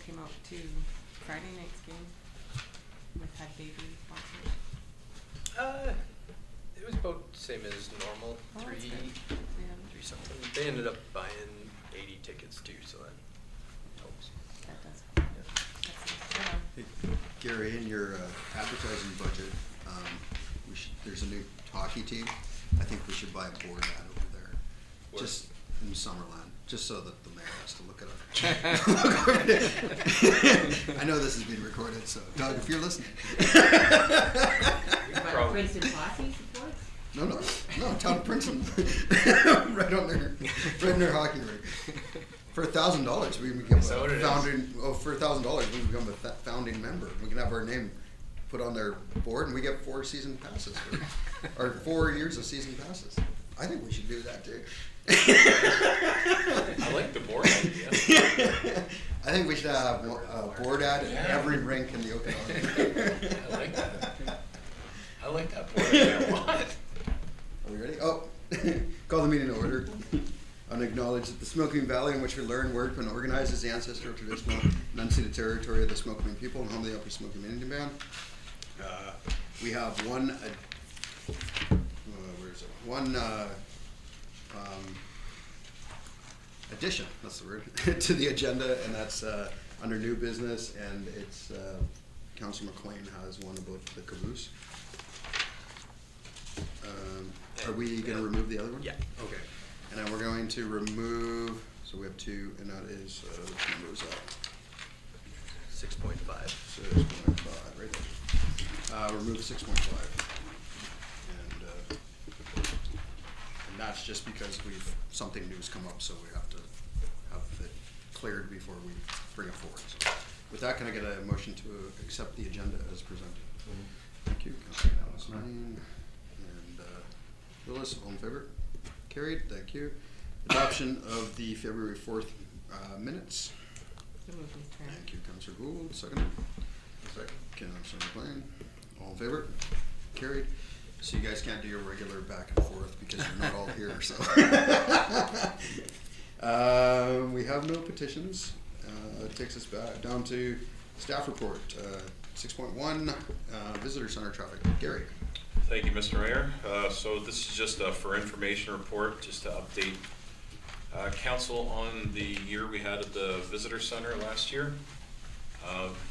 came out to Friday night's game with Had Baby sponsors. It was about the same as normal, Oh, that's three good. Yeah, something. They ended up buying 80 tickets too, so that helps. that does. Yeah. That's nice. Hey, Gary, in your advertising budget, there's a new hockey team. I think we should buy a board ad over there, Where? just in Summerland, just so that the mayor has to look at it. I know this is being recorded, so Doug, if you're listening. We But probably- Princeton Posse supports? No, Town of Princeton, right on their, right in their hockey rink. For $1,000, we can become Is that what a it is? founding. Oh, for $1,000, we can become a founding member. We can have our name put on their board, and we get 4 season passes, or 4 years of season passes. I think we should do that too. I like the board idea. I think we should have a board ad in every rink in the Okanagan. I like that. I like that board idea a lot. Are we ready? Oh, call the meeting to order. And acknowledge that the Smoking Valley in which we learn, work, and organize is the ancestral, traditional, and unceded territory of the Smoking people and home of the Upper Smoking Indian Band. We have one addition, that's the word, to the agenda, and that's under new business, and it's Councilor McLean has one about the caboose. Are we gonna remove the other one? Yeah. Okay, and then we're going to remove, so we have 2, and that is, which number is that? 6.5. 6.5, right there. Remove 6.5. And that's just because something new's come up, so we have to have it cleared before we bring it forward. So with that, can I get a motion to accept the agenda as presented? Thank you, Councilor Alice Lane. And Willis, all in favor? Carried, thank you. Adoption of the February 4th minutes. The movie's turn. Thank you, Councilor Gould, second. Second. Councilor McLean, all in favor? Carried. So you guys can't do your regular back and forth because you're not all here, so. We have no petitions. It takes us back down to staff report, 6.1, visitor center traffic. Gary. Thank you, Mr. Mayor. So this is just a for information report, just to update council on the year we had at the visitor center last year.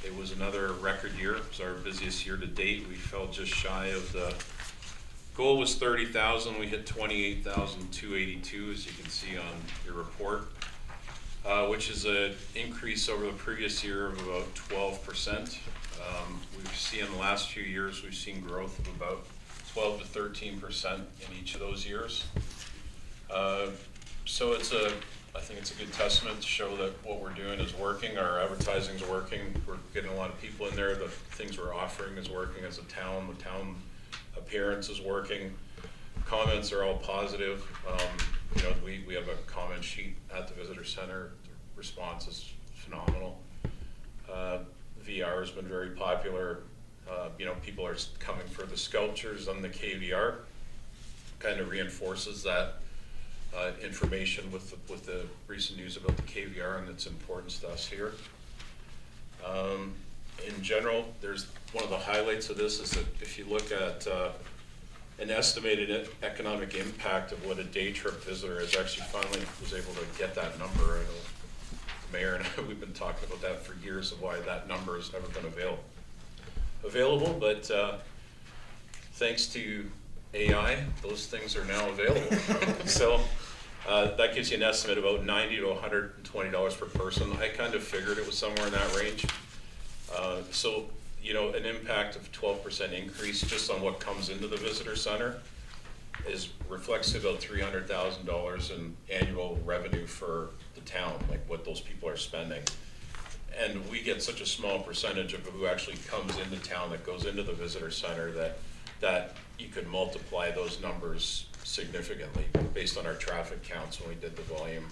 It was another record year. It was our busiest year to date. We fell just shy of the goal was 30,000. We hit 28,282, as you can see on your report, which is an increase over the previous year of about 12%. We've seen in the last few years, we've seen growth of about 12 to 13% in each of those years. So I think it's a good testament to show that what we're doing is working. Our advertising is working. We're getting a lot of people in there. The things we're offering is working as a town. The town appearance is working. Comments are all positive. We have a comment sheet at the visitor center. The response is phenomenal. VR has been very popular. People are coming for the sculptures on the KVR. Kind of reinforces that information with the recent news about the KVR and its importance to us here. In general, there's one of the highlights of this is that if you look at an estimated economic impact of what a day trip visitor is, actually finally was able to get that number. I know the mayor and I, we've been talking about that for years of why that number has never been available, but thanks to AI, those things are now available. So that gives you an estimate of about $90 to $120 per person. I kind of figured it was somewhere in that range. So an impact of 12% increase just on what comes into the visitor center reflects about $300,000 in annual revenue for the town, like what those people are spending. And we get such a small percentage of who actually comes into town that goes into the visitor center that you could multiply those numbers significantly based on our traffic counts when we did the volume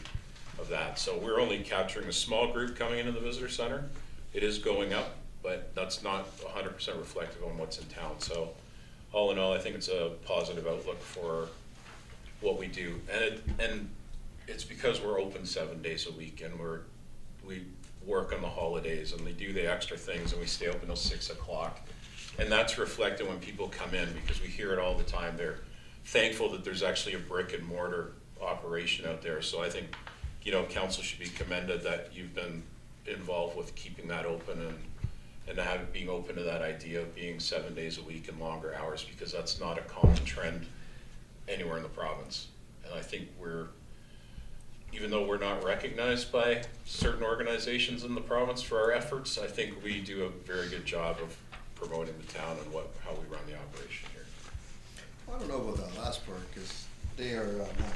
of that. So we're only capturing a small group coming into the visitor center. It is going up, but that's not 100% reflective on what's in town. So all in all, I think it's a positive outlook for what we do. And it's because we're open 7 days a week, and work on the holidays and they do the extra things and we stay open till 6 o'clock. And that's reflected when people come in, because we hear it all the time. They're thankful that there's actually a brick and mortar operation out there. So I think, you know, council should be commended that you've been involved with keeping that open and being open to that idea of being 7 days a week and longer hours, because that's not a common trend anywhere in the province. And I think even though we're not recognized by certain organizations in the province for our efforts, I think we do a very good job of promoting the town and how we run the operation here. I don't know about that last part, because they are now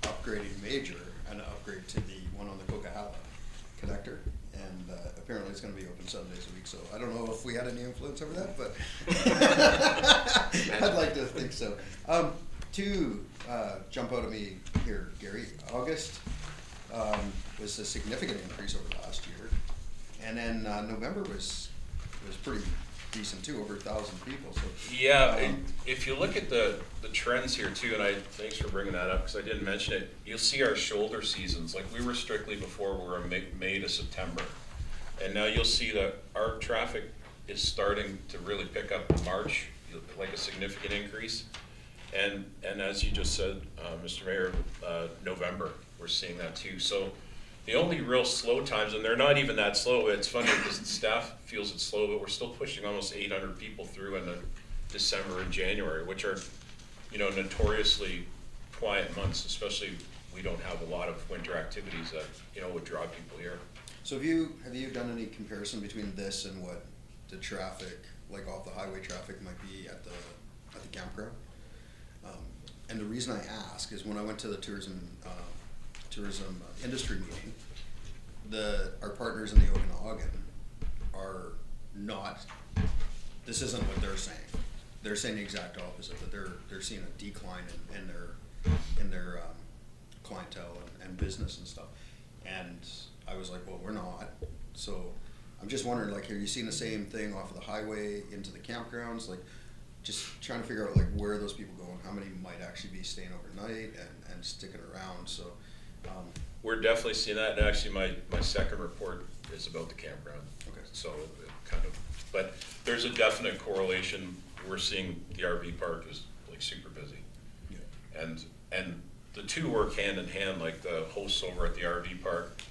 upgrading major, an upgrade to the one on the Coquihalla connector, and apparently it's gonna be open 7 days a week, so I don't know if we had any influence over that, but I'd like to think so. Two jump out at me here, Gary. August was a significant increase over last year, and then November was pretty decent too, over 1,000 people, so. Yeah, and if you look at the trends here too, and thanks for bringing that up, because I didn't mention it, you'll see our shoulder seasons, like we were strictly before, we were May to September. And now you'll see that our traffic is starting to really pick up in March, like a significant increase. And as you just said, Mr. Mayor, November, we're seeing that too. So the only real slow times, and they're not even that slow, it's funny because the staff feels it's slow, but we're still pushing almost 800 people through in December and January, which are, you know, notoriously quiet months, especially we don't have a lot of winter activities that, you know, would draw people here. So have you done any comparison between this and what the traffic, like off the highway traffic, might be at the campground? And the reason I ask is when I went to the tourism industry meeting, our partners in the Okanagan are not. This isn't what they're saying. They're saying the exact opposite. That they're seeing a decline in their clientele and business and stuff. And I was like, well, we're not. So I'm just wondering, like, are you seeing the same thing off of the highway into the campgrounds? Like, just trying to figure out like where are those people going, how many might actually be staying overnight and sticking around. So we're definitely seeing that, and actually my second report is about the campground. Okay. So it kind of, but there's a definite correlation. We're seeing the RV park is like super busy. Yeah. And the two work hand in hand, like the hosts over at the RV park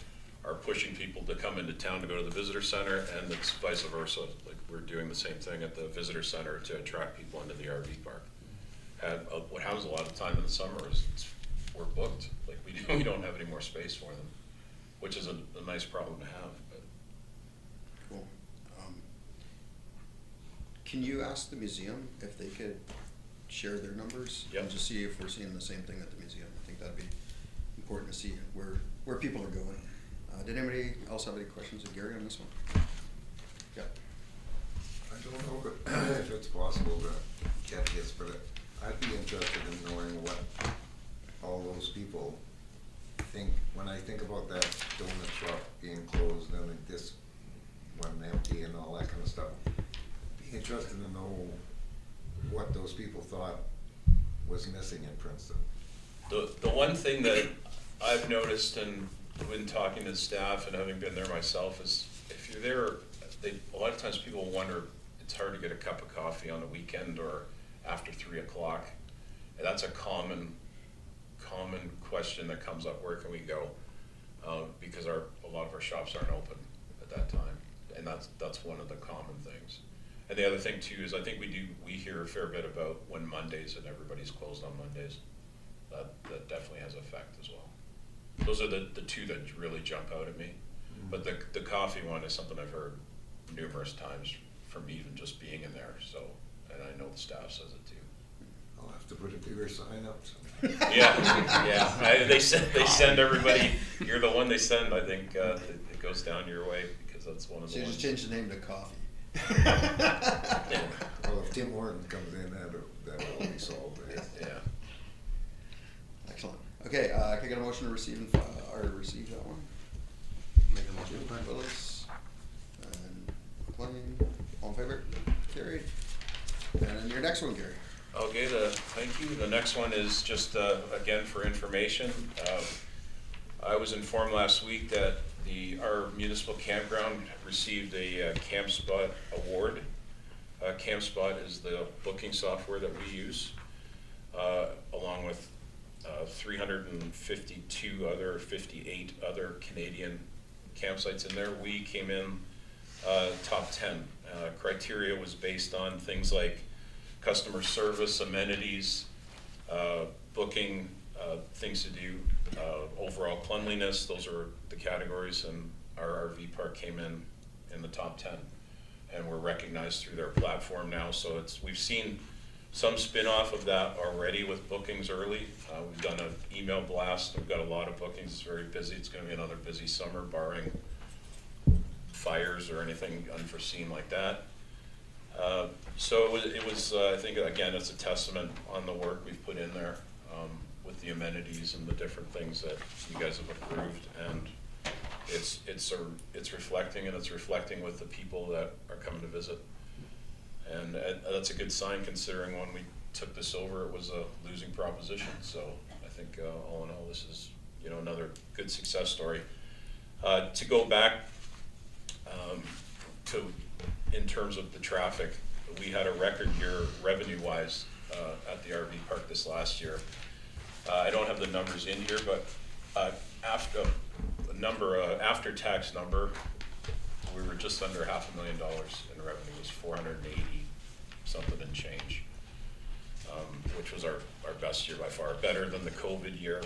are pushing people to come into town to go to the visitor center, and it's vice versa. Like we're doing the same thing at the visitor center to attract people into the RV park. And what happens a lot of the time in the summer is we're booked. Like we don't have any more space for them, which is a nice problem to have. But. Cool. Can you ask the museum if they could share their numbers? Yep. And just see if we're seeing the same thing at the museum? I think that'd be important to see where people are going. Did anybody else have any questions of Gary on this one? Yeah. I don't know if it's possible to get this, but I'd be interested in knowing what all those people think. When I think about that donut shop being closed and this one empty and all that kind of stuff, be interested to know what those people thought was missing in Princeton. The one thing that I've noticed and when talking to the staff and having been there myself is if you're there, a lot of times people wonder, it's hard to get a cup of coffee on the weekend or after 3 o'clock. And that's a common question that comes up, where can we go? Because a lot of our shops aren't open at that time. And that's one of the common things. And the other thing too is I think we hear a fair bit about when Mondays and everybody's closed on Mondays. That definitely has an effect as well. Those are the two that really jump out at me. Mm-hmm. But the coffee one is something I've heard numerous times from even just being in there. So, and I know the staff says it too. I'll have to put a bigger sign up. Yeah. They send everybody. You're the one they send. I think it goes down your way because that's one of the. So you ones. just change the name to Coffee. Yeah. Well, if Tim Horton comes in, that'll be solved. Yeah. Excellent. Okay, can I get a motion to receive and file, or receive that one? Make a motion. Willis and McLean, all in favor? Carried. And then your next one, Gary. Okay, thank you. The next one is just, again, for information. I was informed last week that Our municipal campground received a CampSpot award. CampSpot is the booking software that we use, along with 58 other Canadian campsites in there. We came in top 10. Criteria was based on things like customer service, amenities, booking, things to do, overall cleanliness. Those are the categories, and our RV park came in the top 10. And we're recognized through their platform now, so we've seen some spin-off of that already with bookings early. We've done an email blast. We've got a lot of bookings. It's very busy. It's going to be another busy summer, barring fires or anything unforeseen like that. So it was I think, again, it's a testament on the work we've put in there with the amenities and the different things that you guys have approved. And it's reflecting, and it's reflecting with the people that are coming to visit. And that's a good sign, considering when we took this over, it was a losing proposition. So I think all in all, this is another good success story. To go back to in terms of the traffic, we had a record year revenue-wise at the RV park this last year. I don't have the numbers in here, but after-tax number, we were just under $500,000 in revenue. It was 480 something and change, which was our best year by far, better than the COVID year.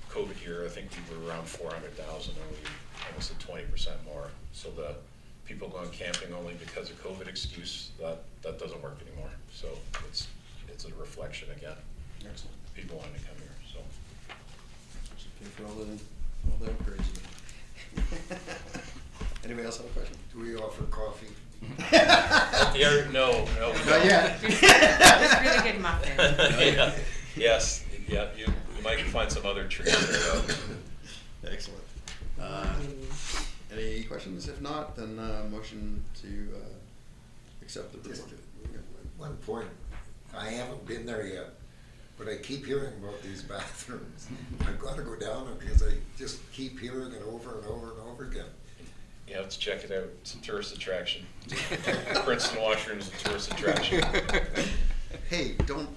COVID year, I think we were around 400,000, and we almost at 20% more. So the people going camping only because of COVID excuse, that doesn't work anymore. So it's a reflection again. Excellent. People wanting to come here. So Pay for all the upgrades. Anybody else have a question? Do we offer coffee? no. Not yet. It's really good muffin. Yeah. Yes. Yeah. You might find some other treats there. Excellent. Any questions? If not, then motion to accept the report. One point, I haven't been there yet, but I keep hearing about these bathrooms. I've got to go down there because I just keep hearing it over and over and over again. You have to check it out. It's a tourist attraction. Princeton Washroom is a tourist attraction. Hey, don't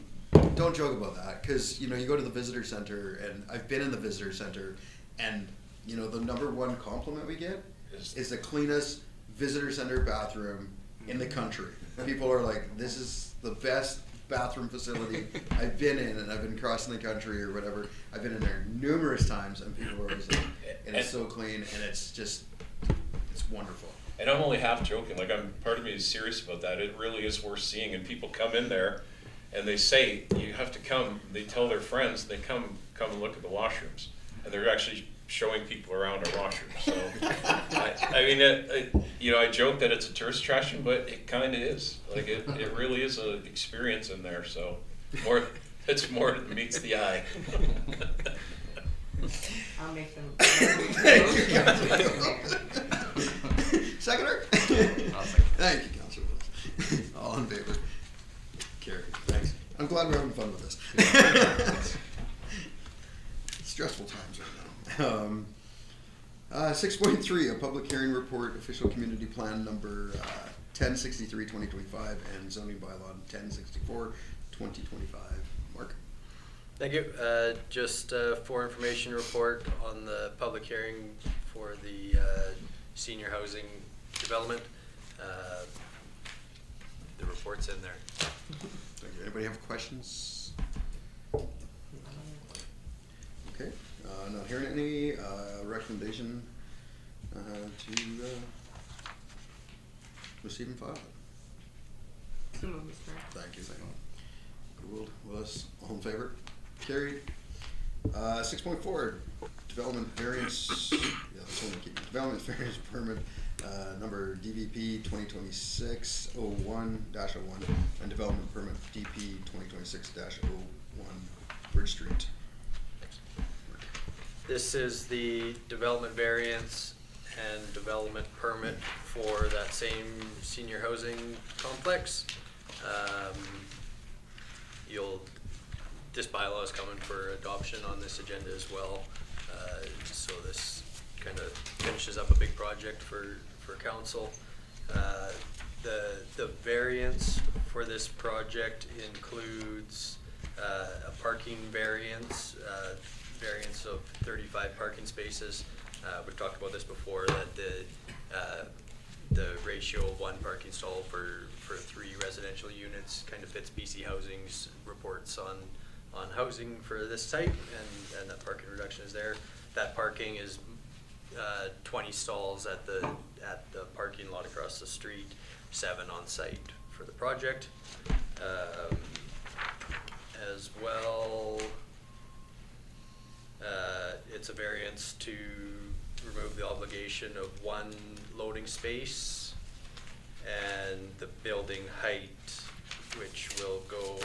joke about that, because you go to the visitor center, and I've been in the visitor center, and the number one compliment we get is the cleanest visitor center bathroom in the country. People are like, this is the best bathroom facility I've been in, and I've been crossing the country or whatever. I've been in there numerous times, and people are always like, and it's so clean, and it's wonderful. And I'm only half joking. Like, part of me is serious about that. It really is worth seeing. And people come in there, and they say, you have to come. They tell their friends, they come and look at the washrooms, and they're actually showing people around our washrooms. So, I joke that it's a tourist attraction, but it kind of is. Like, it really is an experience in there. So, it's more than meets the eye. I'll make them. Seconder? I'll second. Thank you, Councilor Willis. All in favor? Carried. Thanks. I'm glad we're having fun with this. Stressful times right now. 6.3, a public hearing report, official community plan number 1063-2025 and zoning bylaw 1064-2025. Mark? Thank you. Just for information report on the public hearing for the senior housing development. The report's in there. Thank you. Anybody have questions? Okay. Not hearing any. Recommendation to receive and file. Thank you. Gould, Willis, all in favor? Carried. 6.4, development variance, this one we keep, development variance permit, number DVP 2026-01-01, and development permit DP 2026-01, Bridge Street. This is the development variance and development permit for that same senior housing complex. This bylaw is coming for adoption on this agenda as well. So this kind of finishes up a big project for council. The variance for this project includes a parking variance of 35 parking spaces. We've talked about this before, that the ratio of 1 parking stall for 3 residential units kind of fits BC Housing's reports on housing for this site, and that parking reduction is there. That parking is 20 stalls at the parking lot across the street, 7 on site for the project. As well, it's a variance to remove the obligation of 1 loading space and the building height, which will go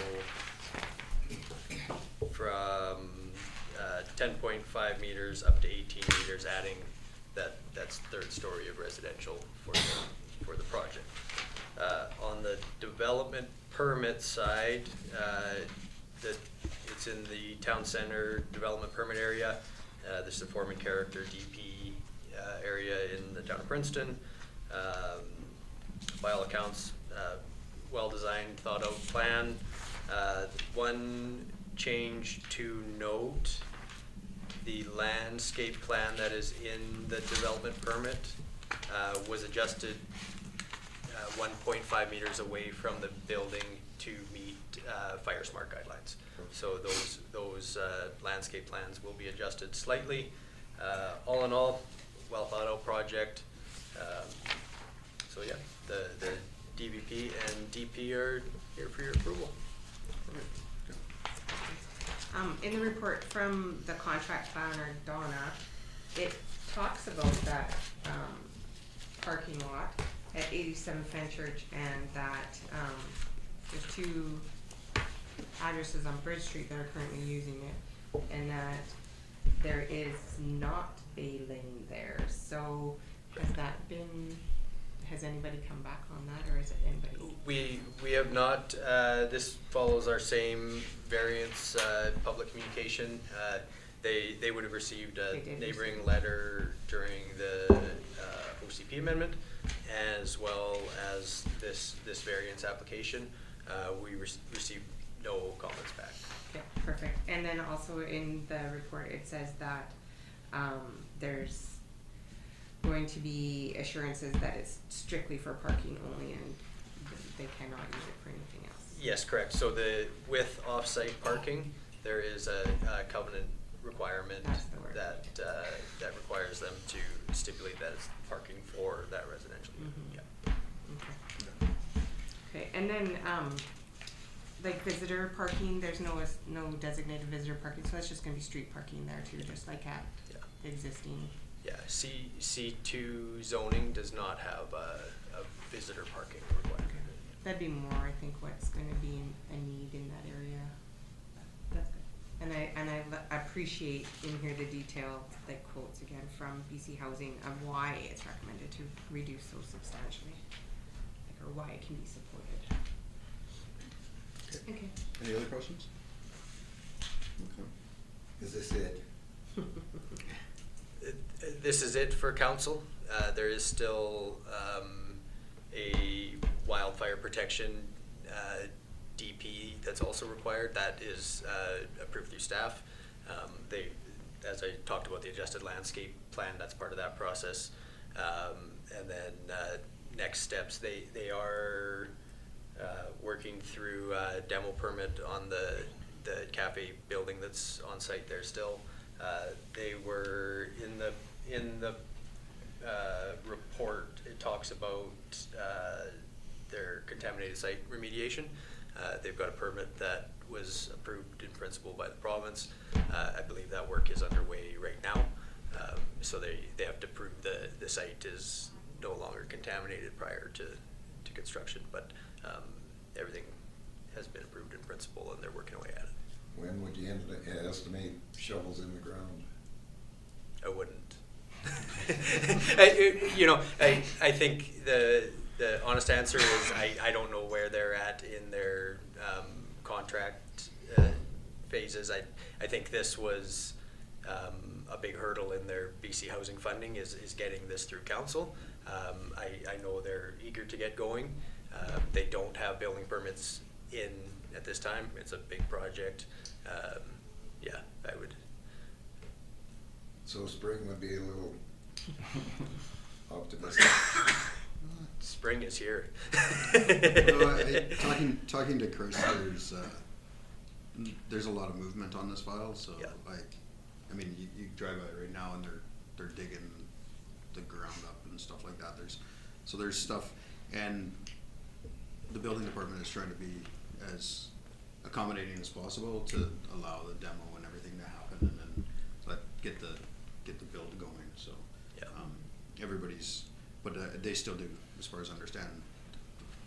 from 10.5 meters up to 18 meters, adding that's 3rd story of residential for the project. On the development permit side, it's in the town center development permit area. This is the form and character DP area in the town of Princeton. By all accounts, well-designed, thought-out plan. One change to note: the landscape plan that is in the development permit was adjusted 1.5 meters away from the building to meet Fire Smart guidelines. So those landscape plans will be adjusted slightly. All in all, well thought out project. So yeah, the DVP and DP are here for your approval. In the report from the contract planner, Donna, it talks about that, parking lot at 87 Fenchurch, and that, there's 2 addresses on Bridge Street that are currently using it, and that there is not a lane there. So has anybody come back on that, or is it anybody? We have not. This follows our same variance public communication. They would have received a neighboring letter during the OCP amendment, as well as this variance application. We received no comments back. Okay, perfect. And then also in the report, it says that there's going to be assurances that it's strictly for parking only, and they cannot use it for anything else. Yes, correct. So with off-site parking, there is a covenant requirement That's the word. that requires them to stipulate that it's parking for that residential unit. Mhm. Yeah. Okay, and then, like visitor parking, there's no designated visitor parking, so that's just gonna be street parking there too, just like at Yeah. the existing. Yeah, C2 zoning does not have a visitor parking requirement. That'd be more, I think, what's gonna be a need in that area. That's good. And I appreciate in here the detailed, like, quotes again from BC Housing of why it's recommended to reduce so substantially, like, or why it can be supported. Okay. Any other questions? Okay. Is this it? This is it for council. There is still a wildfire protection DP that's also required. That is approved through staff. As I talked about the adjusted landscape plan, that's part of that process. And then next steps, they are working through a demo permit on the cafe building that's on site there still. They were in the report, it talks about their contaminated site remediation. They've got a permit that was approved in principle by the province. I believe that work is underway right now. So they have to prove the site is no longer contaminated prior to construction, but everything has been approved in principle and they're working away at it. When would you estimate shovels in the ground? I wouldn't. I think the honest answer is I don't know where they're at in their contract phases. I think this was a a big hurdle in their BC housing funding is getting this through council. I know they're eager to get going. They don't have building permits in at this time. It's a big project. Yeah, I would. So spring would be a little optimistic. Spring is here. Talking to Chris, there's a lot of movement on this file, so Yeah. I mean, you drive by right now and they're digging the ground up and stuff like that. There's stuff, and the building department is trying to be as accommodating as possible to allow the demo and everything to happen, and then get the build going. So Yeah. everybody's, but they still do, as far as I understand,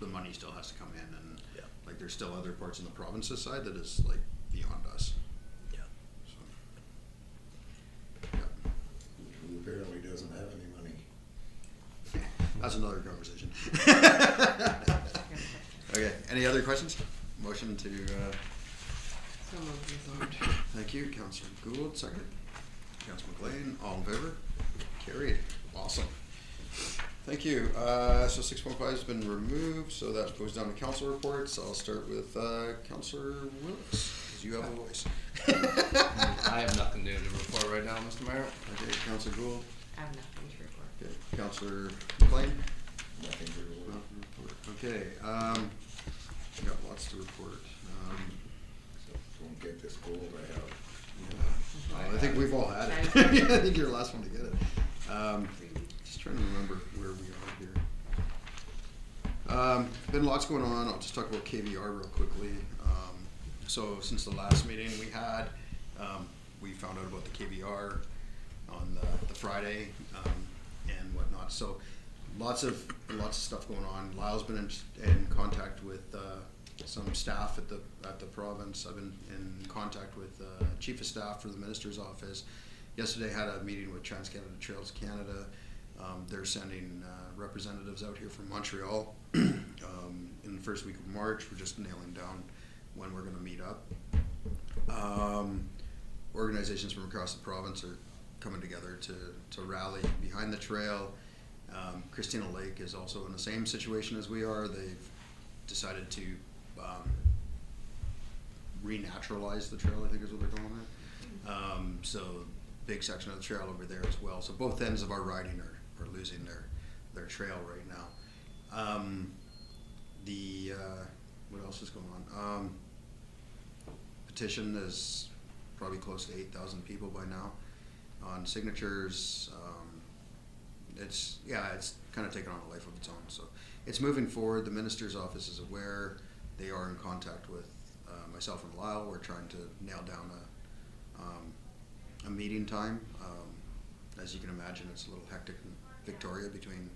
the money still has to come in, and Yeah. like there's still other parts in the province's side that is like beyond us. Yeah. So, yeah. Who apparently doesn't have any money. That's another conversation. Okay, any other questions? Motion to, So moved. thank you, Councillor Gould, second. Councillor McLean, all in favor? Carried, awesome. Thank you, so 6.5 has been removed, so that goes down to council reports. I'll start with, Councillor Willis, because you have a voice. I have nothing new to report right now, Mr. Mayor. Okay, Councillor Gould, I have nothing to report. okay, Councillor McLean? Nothing to report. Nothing to report. Okay, we got lots to report. So don't get this gold I have. Yeah. I think we've all had it. Nice. I think you're the last one to get it. Just trying to remember where we are here. Been lots going on. I'll just talk about KVR real quickly. So since the last meeting we had, we found out about the KVR on the Friday and whatnot. So lots of stuff going on. Lyle's been in contact with some staff at the province. I've been in contact with Chief of Staff for the Minister's Office. Yesterday had a meeting with TransCanada Trails Canada. They're sending representatives out here from Montreal in the first week of March. We're just nailing down when we're going to meet up. Organizations from across the province are coming together to rally behind the trail. Christina Lake is also in the same situation as we are. They've decided to renaturalize the trail, I think is what they're calling it. So big section of the trail over there as well. So both ends of our riding are losing their trail right now. What else is going on? Petition is probably close to 8,000 people by now on signatures. It's kind of taken on a life of its own. So it's moving forward. The minister's office is aware. They are in contact with myself and Lyle. We're trying to nail down a meeting time. As you can imagine, it's a little hectic in Victoria between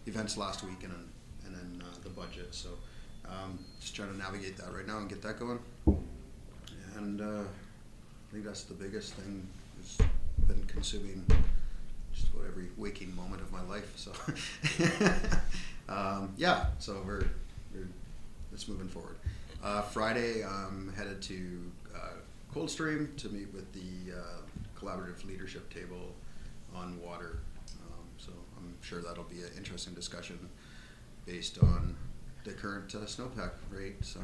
events last week and then the budget. So just trying to navigate that right now and get that going. And I think that's the biggest thing. It's been consuming just about every waking moment of my life. So yeah, so we're it's moving forward. Friday, I'm headed to Coldstream to meet with the collaborative leadership table on water. So I'm sure that'll be an interesting discussion based on the current snowpack rate. So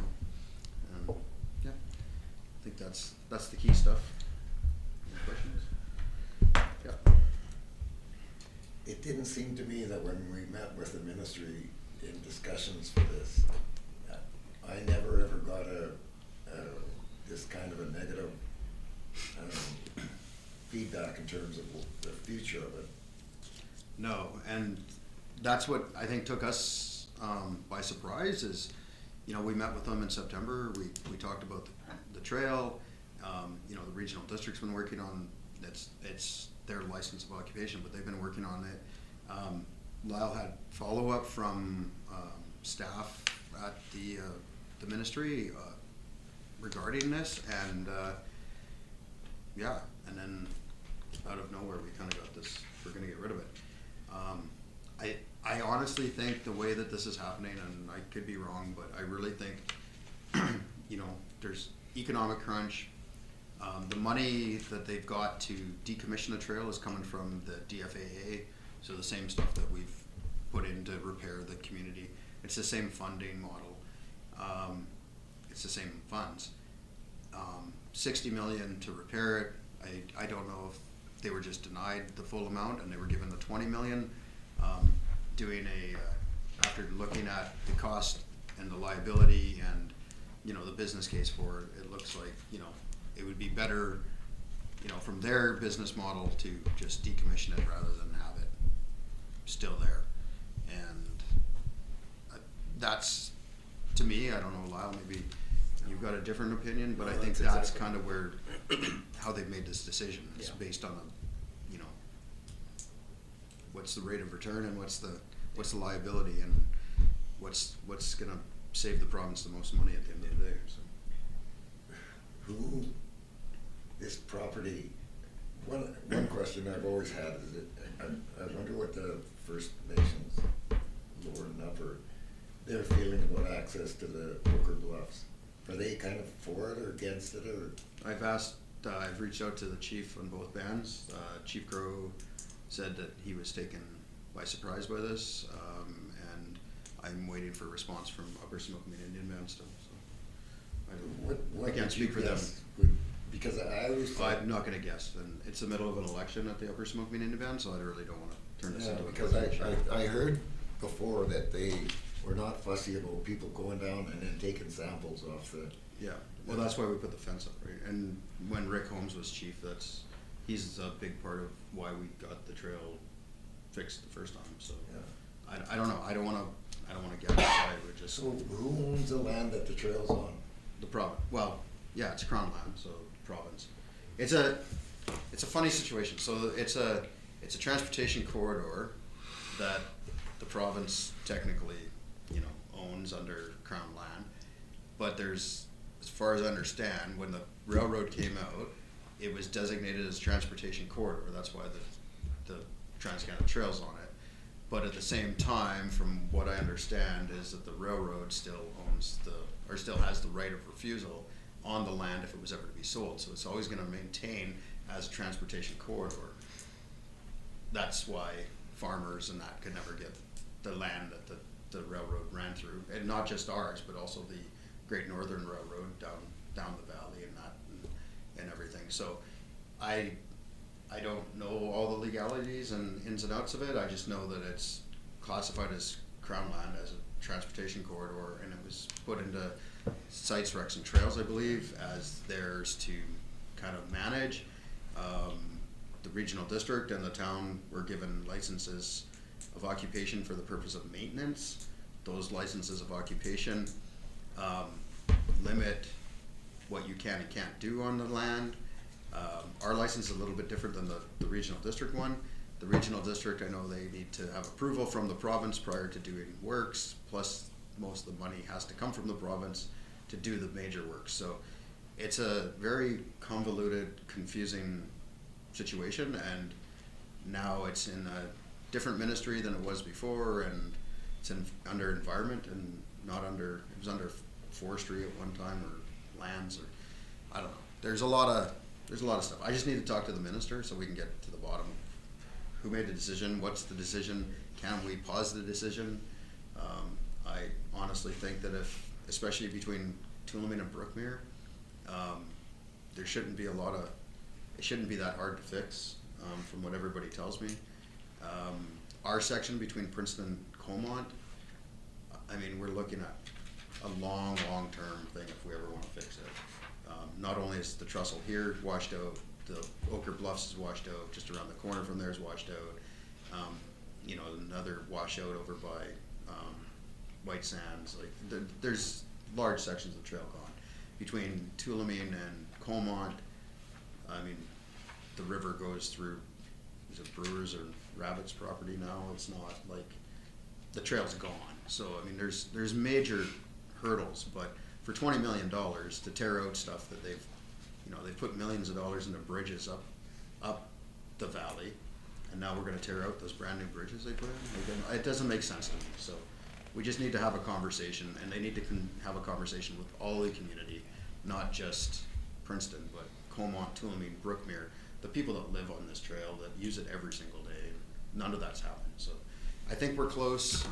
yeah, I think that's the key stuff. Any questions? Yeah. It didn't seem to me that when we met with the ministry in discussions for this, I never ever got this kind of a negative feedback in terms of the future of it. No, and that's what I think took us by surprise is, we met with them in September. We talked about the trail. The regional district's been working on it's their license of occupation, but they've been working on it. Lyle had follow-up from staff at the ministry regarding this, and and then out of nowhere we kind of got this, we're going to get rid of it. I honestly think the way that this is happening, and I could be wrong, but I really think there's economic crunch. The money that they've got to decommission the trail is coming from the DFAA, so the same stuff that we've put in to repair the community. It's the same funding model. It's the same funds. 60 million to repair it. I don't know if they were just denied the full amount and they were given the 20 million. After looking at the cost and the liability and, you know, the business case for it, it looks like, you know, it would be better, you know, from their business model to just decommission it rather than have it still there. And that's, to me, I don't know, Lyle, maybe you've got a different opinion, but I think that's kind of where, how they've made this decision. It's Yeah. based on a, you know, what's the rate of return and what's the liability and what's gonna save the province the most money at the end of the day, so. Who, this property, one question I've always had is I wonder what the First Nations, lower and upper, their feeling about access to the Oker Bluffs. Are they kind of for it or against it, or? I've reached out to the chief on both bands. Chief Crow said that he was taken by surprise by this, and I'm waiting for a response from Upper Smokeman Indian Band still, so. I can't would you speak for them. guess because I always thought. I'm not gonna guess, and it's the middle of an election at the Upper Smokeman Indian Band, so I really don't wanna turn this Yeah, into a. because I heard before that they were not fussy about people going down and then taking samples off the. Yeah, well, that's why we put the fence up, right? And when Rick Holmes was chief, he's a big part of why we got the trail fixed the first time, so. Yeah. I don't know, I don't wanna guess, I would just. So who owns the land that the trail's on? The province, well, yeah, it's crown land, so province. It's a funny situation, so it's a transportation corridor that the province technically, you know, owns under crown land. But there's, as far as I understand, when the railroad came out, it was designated as transportation corridor, that's why the Trans-Canada Trail's on it. But at the same time, from what I understand, is that the railroad still still has the right of refusal on the land if it was ever to be sold. So it's always gonna maintain as a transportation corridor. That's why farmers and that could never get the land that the railroad ran through. And not just ours, but also the Great Northern Railroad down the valley and that and everything. So I don't know all the legalities and ins and outs of it. I just know that it's classified as crown land, as a transportation corridor, and it was put into Sites, Recs, and Trails, I believe, as theirs to kind of manage. The regional district and the town were given licenses of occupation for the purpose of maintenance. Those licenses of occupation limit what you can and can't do on the land. Our license is a little bit different than the regional district one. The regional district, I know they need to have approval from the province prior to doing works, plus most of the money has to come from the province to do the major works. So it's a very convoluted, confusing situation, and now it's in a different ministry than it was before, and it's under environment and not under, it was under forestry at one time, or lands, or I don't know. There's a lot of stuff. I just need to talk to the minister so we can get to the bottom of who made the decision, what's the decision, can we pause the decision? I honestly think that if, especially between Tulameen and Brookmere, there shouldn't be it shouldn't be that hard to fix, from what everybody tells me. Our section between Princeton and Comont, I mean, we're looking at a long term thing if we ever wanna fix it. Not only is the trestle here washed out, the Oker Bluffs is washed out, just around the corner from there is washed out. You know, another washout over by White Sands, like there's large sections of trail gone. Between Tulameen and Comont, I mean, the river goes through, is it Brewers or Rabbits property now? It's not, like, the trail's gone. So, I mean, there's major hurdles, but for $20 million to tear out stuff that they've put millions of dollars into bridges up the valley, and now we're gonna tear out those brand new bridges they put in. It doesn't make sense to me, so we just need to have a conversation, and they need to have a conversation with all the community, not just Princeton, but Comont, Tulameen, Brookmere, the people that live on this trail that use it every single day, none of that's happened. So I think we're close.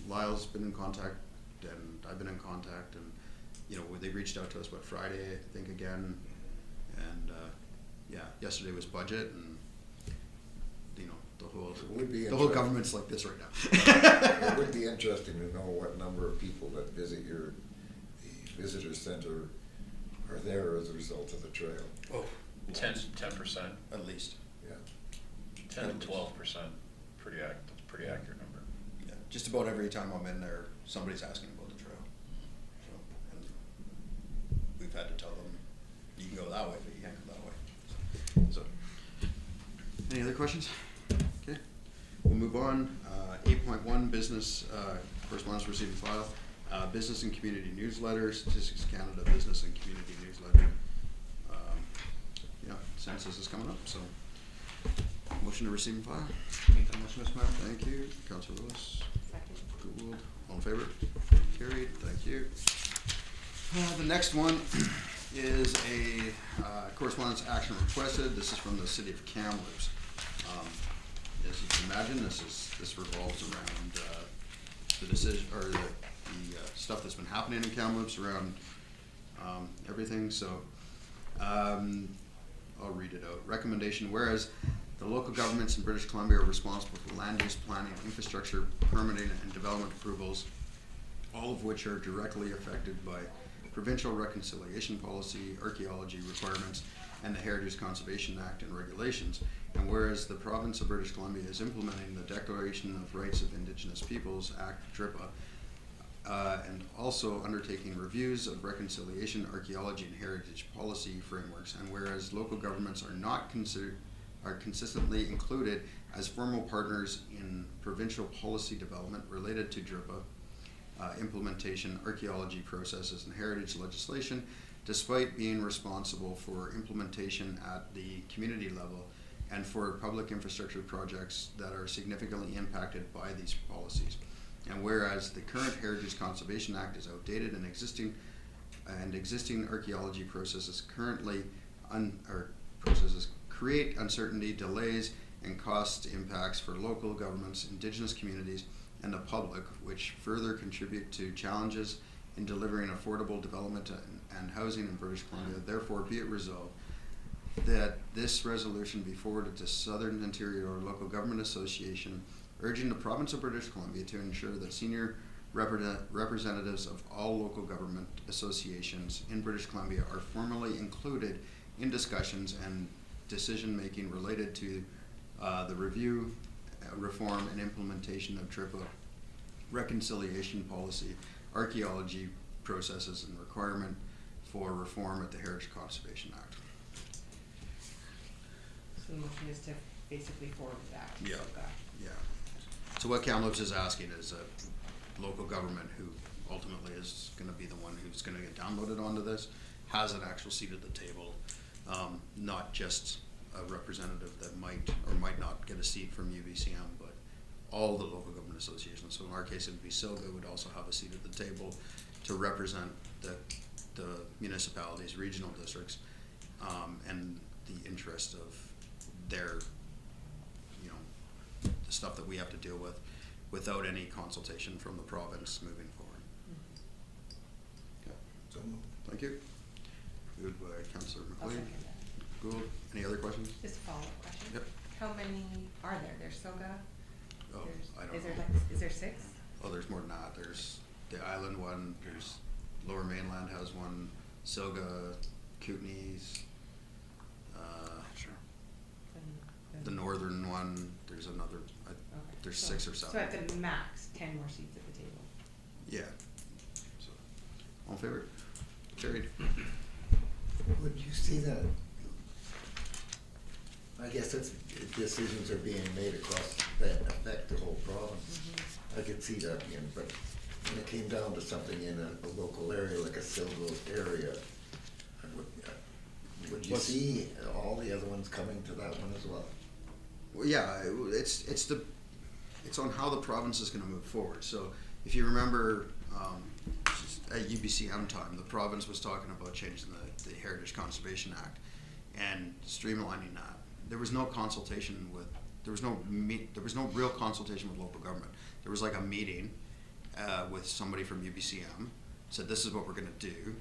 Lyle's been in contact, and I've been in contact, and you know, they reached out to us Friday, I think, again, and yeah, yesterday was budget, and you know, It would be the whole interesting. government's like this right now. It would be interesting to know what number of people that visit the visitor center are there as a result of the trail. Oh, 10%, at least. Yeah. 10 to 12%, that's a pretty accurate number. Yeah, just about every time I'm in there, somebody's asking about the trail. So, and we've had to tell them, you can go that way, but you can't go that way. So, any other questions? Okay, we'll move on. 8.1, business, correspondence received and file. Business and community newsletter, Statistics Canada Business and Community Newsletter. Yeah, census is coming up, so motion to receive and file. Make that motion, Mr. Mayor. Thank you, Councilor Lewis. Second. Gould, all in favor? Carried, thank you. The next one is a correspondence action requested. This is from the city of Kamloops. As you can imagine, this revolves around the decision, or the stuff that's been happening in Kamloops around everything. So I'll read it out. Recommendation, whereas the local governments in British Columbia are responsible for land use planning, infrastructure, permitting, and development approvals, all of which are directly affected by provincial reconciliation policy, archaeology requirements, and the Heritage Conservation Act and regulations. And whereas the province of British Columbia is implementing the Declaration of Rights of Indigenous Peoples Act, DRIPA, and also undertaking reviews of reconciliation, archaeology, and heritage policy frameworks. And whereas local governments are consistently included as formal partners in provincial policy development related to DRIPA, implementation, archaeology processes, and heritage legislation, despite being responsible for implementation at the community level and for public infrastructure projects that are significantly impacted by these policies. And whereas the current Heritage Conservation Act is outdated and existing archaeology processes create uncertainty, delays, and cost impacts for local governments, Indigenous communities, and the public, which further contribute to challenges in delivering affordable development and housing in British Columbia. Therefore, be it resolved that this resolution be forwarded to Southern Ontario Local Government Association, urging the province of British Columbia to ensure that senior representatives of all local government associations in British Columbia are formally included in discussions and decision-making related to the review, reform, and implementation of DRIPA, reconciliation policy, archaeology processes, and requirement for reform at the Heritage Conservation Act. So the motion is to basically forward that. Yeah. So Yeah. So what Kamloops is asking is a local government who ultimately is gonna be the one who's gonna get downloaded onto this, has an actual seat at the table, not just a representative that might or might not get a seat from UBCM, but all the local government associations. So in our case, it would be SILGA would also have a seat at the table to represent the municipalities, regional districts, and the interest of their, the stuff that we have to deal with without any consultation from the province moving forward. Okay. So moved. Thank you. Moved by Councillor I'll McLean. second that. Gould. Any other questions? Just a follow-up question. Yep. How many are there? There's Soga? Oh, I don't Is there know. is there 6? Oh, there's more than that. There's the island one, there's Lower Mainland has one, Silga, Kootenays, the northern one, there's another, there's 6 or 7. So at the max, 10 more seats at the table. Yeah. So, all in favor? Carried. Would you see that? I guess it's, decisions are being made across that affect the whole province. I could see that being, but when it came down to something in a local area, like a Silgo area, would you What's- see all the other ones coming to that one as well? Well, yeah, it's on how the province is gonna move forward. So if you remember, at UBCM time, the province was talking about changing the Heritage Conservation Act and streamlining that. There was no consultation with, there was no real consultation with local government. There was like a meeting with somebody from UBCM, said this is what we're gonna do,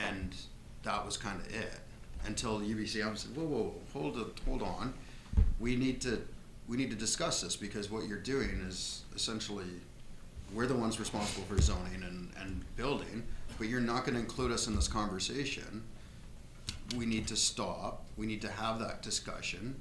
and that was kind of it. Until UBCM said, whoa, hold on, we need to discuss this, because what you're doing is essentially, we're the ones responsible for zoning and building, but you're not gonna include us in this conversation. We need to stop, we need to have that discussion,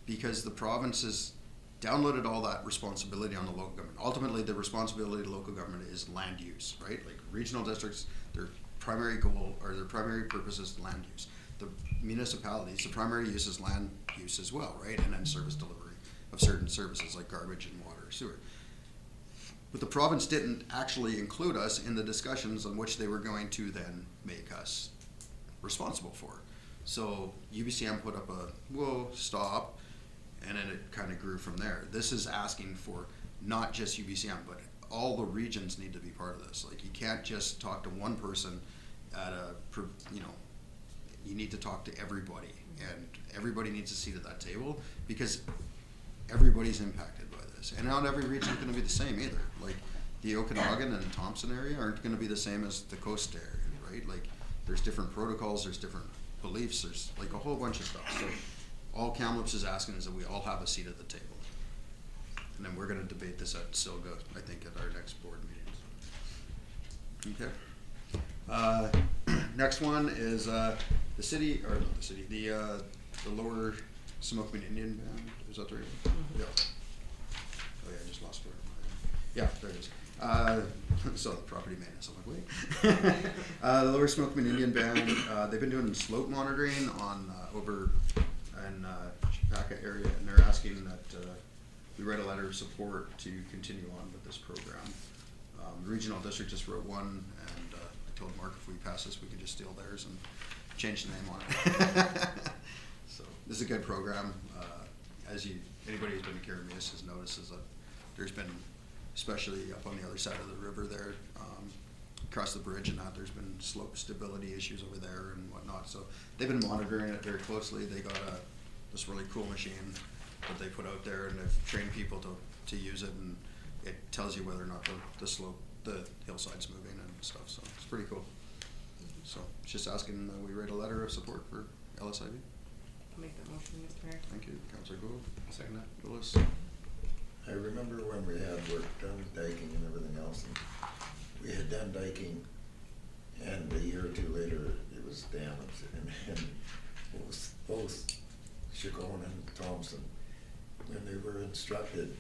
because the province has downloaded all that responsibility on the local government. Ultimately, the responsibility of the local government is land use, right? Like regional districts, their primary goal, or their primary purpose is land use. The municipalities, the primary use is land use as well, right? And then service delivery of certain services like garbage and water or sewer. But the province didn't actually include us in the discussions on which they were going to then make us responsible for. So UBCM put up a, whoa, stop, and then it kind of grew from there. This is asking for not just UBCM, but all the regions need to be part of this. Like, you can't just talk to one person at a, you know, you need to talk to everybody, and everybody needs a seat at that table, because everybody's impacted by this. And not every region is gonna be the same either. Like, the Okanagan and Thompson area aren't gonna be the same as the coast area, right? Like, there's different protocols, there's different beliefs, there's like a whole bunch of stuff. So all Kamloops is asking is that we all have a seat at the table. And then we're gonna debate this at Silga, I think, at our next board meetings. Okay. Next one is the city, or not the city, the Lower Smokeman Indian Band, is that the right one? Yeah. Oh yeah, I just lost it. Yeah, there it is. So the property maintenance, I'm like, wait. The Lower Smokeman Indian Band, they've been doing slope monitoring on, over in Chipaka area, and they're asking that we write a letter of support to continue on with this program. The regional district just wrote one, and I told Mark if we pass this, we could just steal theirs and change the name on it. So this is a good program. Anybody who's been to Karamis has noticed that there's been, especially up on the other side of the river there, across the bridge and that, there's been slope stability issues over there and whatnot. So they've been monitoring it very closely. They got this really cool machine that they put out there, and they've trained people to use it, and it tells you whether or not the slope, the hillside's moving and stuff. So it's pretty cool. So it's just asking that we write a letter of support for LSIB. I'll make that motion, Mr. Mayor. Thank you, Councillor Gould. Second that. Willis. I remember when we had work done, diking and everything else, and we had done diking, and a year or two later, it was damaged, and both Chacon and Thompson, when they were instructed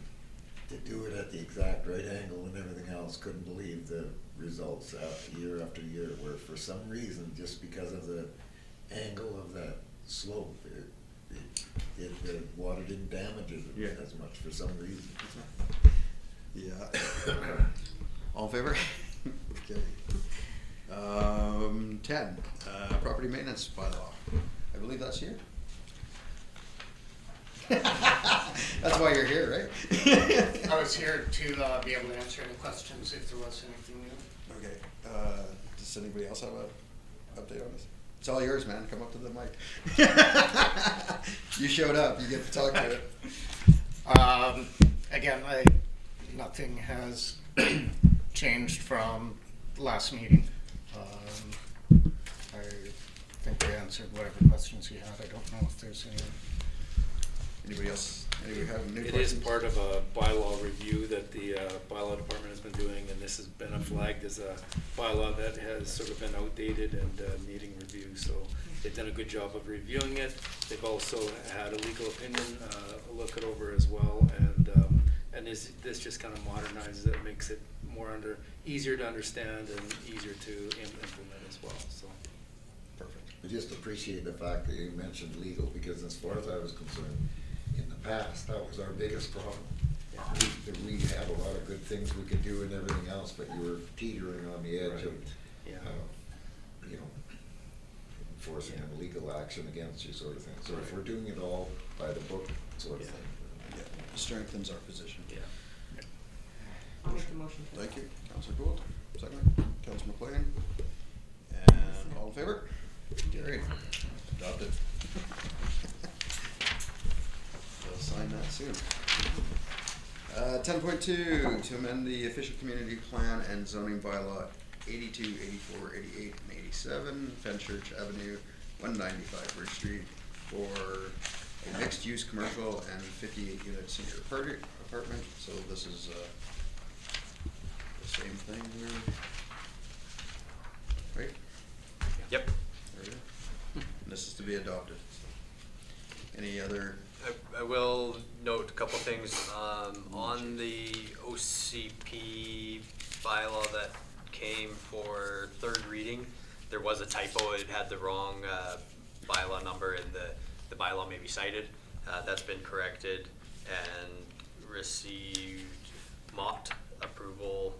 to do it at the exact right angle and everything else, couldn't believe the results year after year, where for some reason, just because of the angle of that slope, the water didn't damage it as much for some reason. Yeah. All in favor? Okay. 10, property maintenance bylaw. I believe that's here. That's why you're here, right? I was here to be able to answer any questions if there was anything new. Okay. Does anybody else have a update on this? It's all yours, man. Come up to the mic. You showed up. You get to talk to it. Again, nothing has changed from last meeting. I think I answered whatever questions you had. I don't know if there's any. Anybody else? Anybody have new It questions? is part of a bylaw review that the bylaw department has been doing, and this has been flagged as a bylaw that has sort of been outdated and needing review. So they've done a good job of reviewing it. They've also had a legal opinion look it over as well, and this just kind of modernizes it, makes it more easier to understand and easier to implement as well. So Perfect. I just appreciate the fact that you mentioned legal, because as far as I was concerned, in the past, that was our biggest problem. We had a lot of good things we could do and everything else, but you were teetering on the edge of, enforcing a legal action against you, sort of thing. So if we're doing it all by the book, sort of thing. Yeah. Strengthens our position. yeah. I'll make the motion. Thank you, Councillor Gould. Second, Councilor McLean. And all in favor? Carried. Adopted. They'll sign that soon. 10.2, to amend the official community plan and zoning bylaw 82, 84, 88, and 87, Fenchurch Avenue, 195 Bridge Street, for a mixed-use commercial and 58-unit senior apartment. So this is the same thing here, right? Yep. There we go. And this is to be adopted. Any other? I will note a couple things, on the OCP bylaw that came for third reading, there was a typo. It had the wrong bylaw number, and the bylaw may be cited. That's been corrected and received MOT approval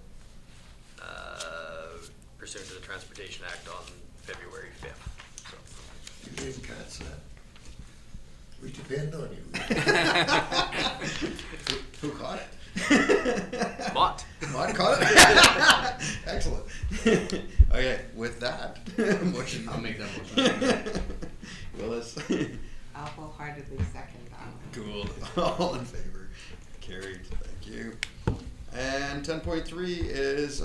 pursuant to the Transportation Act on February 5th. So. You didn't catch that. We depend on you. Who caught it? MOT. Mott caught it? Excellent. Okay, with that, motion. I'll make that motion. Willis. I'll wholeheartedly second that. Cool. All in favor? Carried. Thank you. And 10.3 is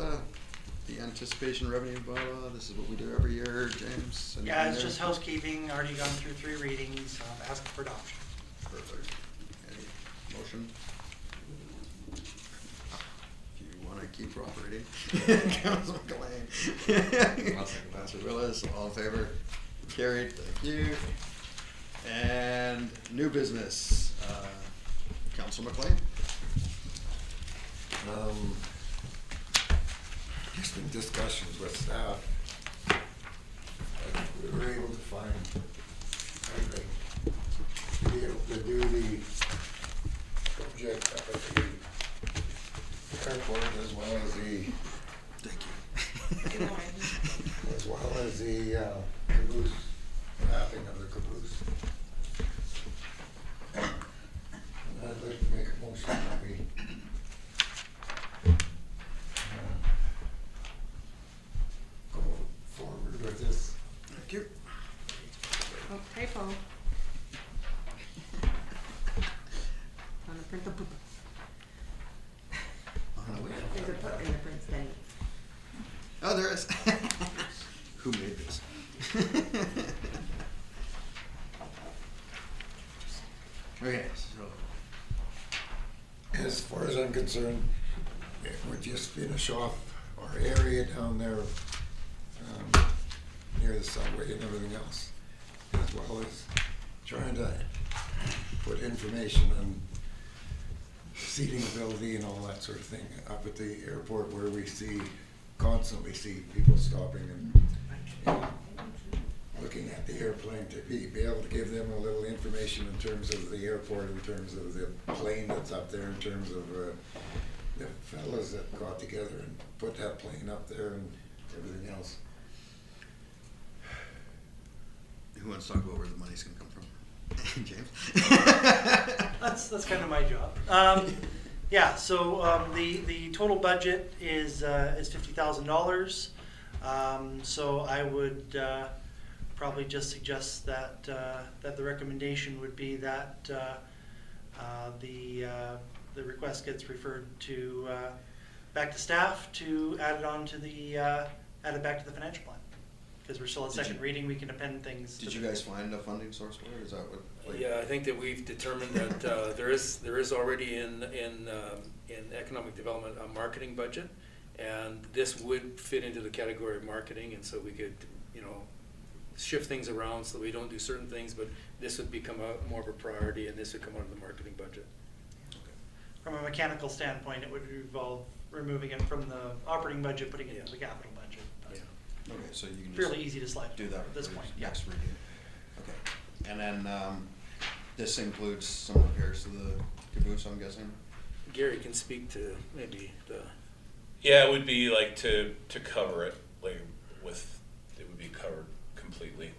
the anticipation revenue bylaw. This is what we do every year. James? anything Yeah, it's there? just housekeeping, already gone through 3 readings, asking for adoption. Perfect. Any motion? If you want to keep operating. Councilor McLean. I'll second that. Councilor Willis, all in favor? Carried, thank you. And new business, Councilor McLean. Just in discussions with staff, we were able to find, I think, to be able to do the project up at the airport as well as the, Thank you. as well as the caboose, mapping of the caboose. And I'd like to make a motion that we go forward with this. Thank you. Oh, typo. On the print, On the way. there's a put in the print stand. Oh, there is. Who made this? Okay, so. As far as I'm concerned, we just finish off our area down there, near the subway and everything else, as well as trying to put information on seating ability and all that sort of thing up at the airport where we constantly see people stopping and looking at the airplane to be able to give them a little information in terms of the airport, in terms of the plane that's up there, in terms of the fellas that got together and put that plane up there and everything else. Who wants to talk about where the money's gonna come from? James? That's kind of my job. Yeah, so the total budget is $50,000. So I would probably just suggest that that the recommendation would be that the request gets referred to back to staff to add it on to the add it back to the financial plan. Because we're still at second reading, we can append things. Did you guys find a funding source for it? Is that what? like- Yeah, I think that we've determined that there is already in economic development a marketing budget, and this would fit into the category of marketing, and so we could, shift things around so that we don't do certain things, but this would become more of a priority, and this would come out of the marketing budget. From a mechanical standpoint, it would involve removing it from the operating budget, putting it into the capital budget. But Yeah. Okay, so you can fairly just easy to slide do that at this for point. Yeah. next reading. Okay, and then this includes some repairs to the caboose, I'm guessing? Gary can speak to maybe the. Yeah, it would be like to cover it, like it would be covered completely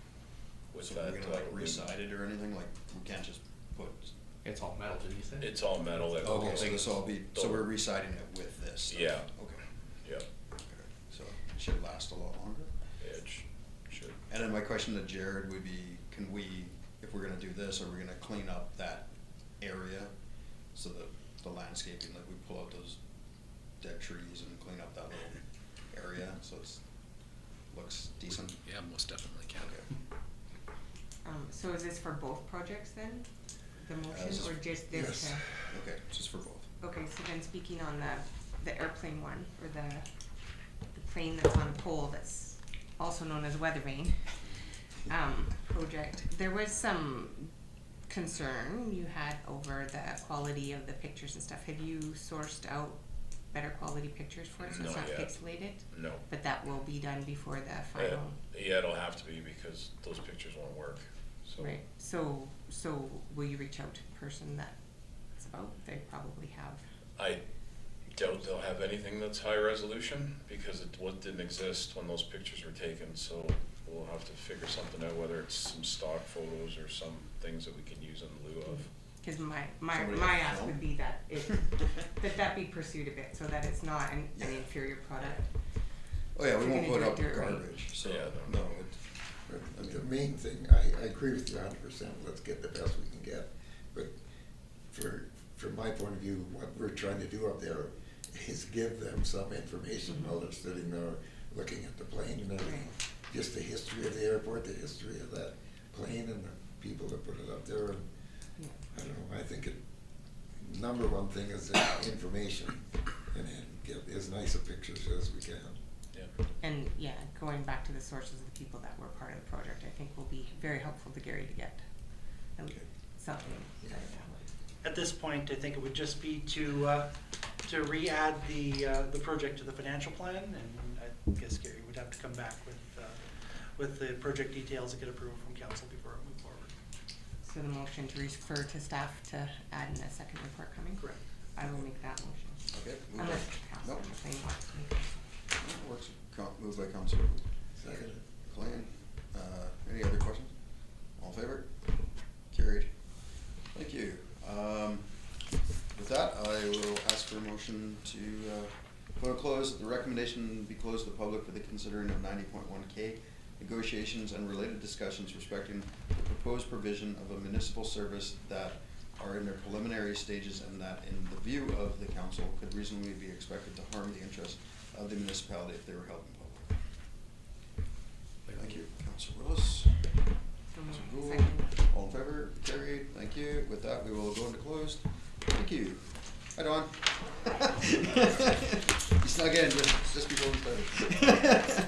with So that. we're gonna like re-side it or anything? Like, we can't just put, It's all metal, did you say? It's all metal. That okay, will so this will be, so the- we're re-siding it with this? stuff. Yeah. Okay. Yeah. Okay. last a lot longer. It should. And then my question to Jared would be, can we, if we're gonna do this, are we gonna clean up that area? So the landscaping, like we pull out those dead trees and clean up that little area, so it's, looks decent? Yeah, most definitely can. Okay. So is this for both projects then, the motion, This is- or just this? yes. Okay, just for both. Okay, so then speaking on the airplane one, or the plane that's on a pole that's also known as weather vane, project, there was some concern you had over the quality of the pictures and stuff. Have you sourced out better quality pictures for it, so it's Not not yet. pixelated? No. But that will be done before the final, Yeah, it'll have to be because those pictures won't work, so. right? So will you reach out to the person that it's about? They probably have. I doubt they'll have anything that's high resolution because it didn't exist when those pictures were taken, so we'll have to figure something out, whether it's some stock photos or some things that we can use in lieu of. Cause my Somebody my have ask film? would be that it, that be pursued a bit, so that it's not an inferior product. Oh yeah, we You're won't gonna put do up it dirt right. garbage, so, Yeah, no, no. But the main thing, I agree with you 100%, let's get the best we can get. But from my point of view, what we're trying to do up there is give them some information while they're sitting there looking at the plane and everything. Just the history of the airport, the history of that plane and the people that put it up there. And Yeah. I don't know, I think number one thing is the information and get as nice a pictures as we can. Yeah. And yeah, going back to the sources of the people that were part of the project, I think will be very helpful to Gary to get something. Yeah. At this point, I think it would just be to re-add the project to the financial plan, and I guess Gary would have to come back with the project details and get approval from council before it moves forward. So the motion to refer to staff to add in a second report coming? Correct. I will make that motion. okay. Unless Nope. Councilor McLean wants to make it. No, works. Moved by Councilor Second. McLean. Any other questions? All in favor? Carried. Thank you. With that, I will ask for a motion to put a close, that the recommendation be closed to the public for the considering of 90.1K negotiations and related discussions respecting the proposed provision of a municipal service that are in their preliminary stages and that in the view of the council could reasonably be expected to harm the interests of the municipality if they were held in public. Thank you, Councilor Willis. So moved. Councilor Gould. Second. All in favor? Carried. Thank you. With that, we will go into closed. Thank you. Hi, Dawn. You snuck in just before we started.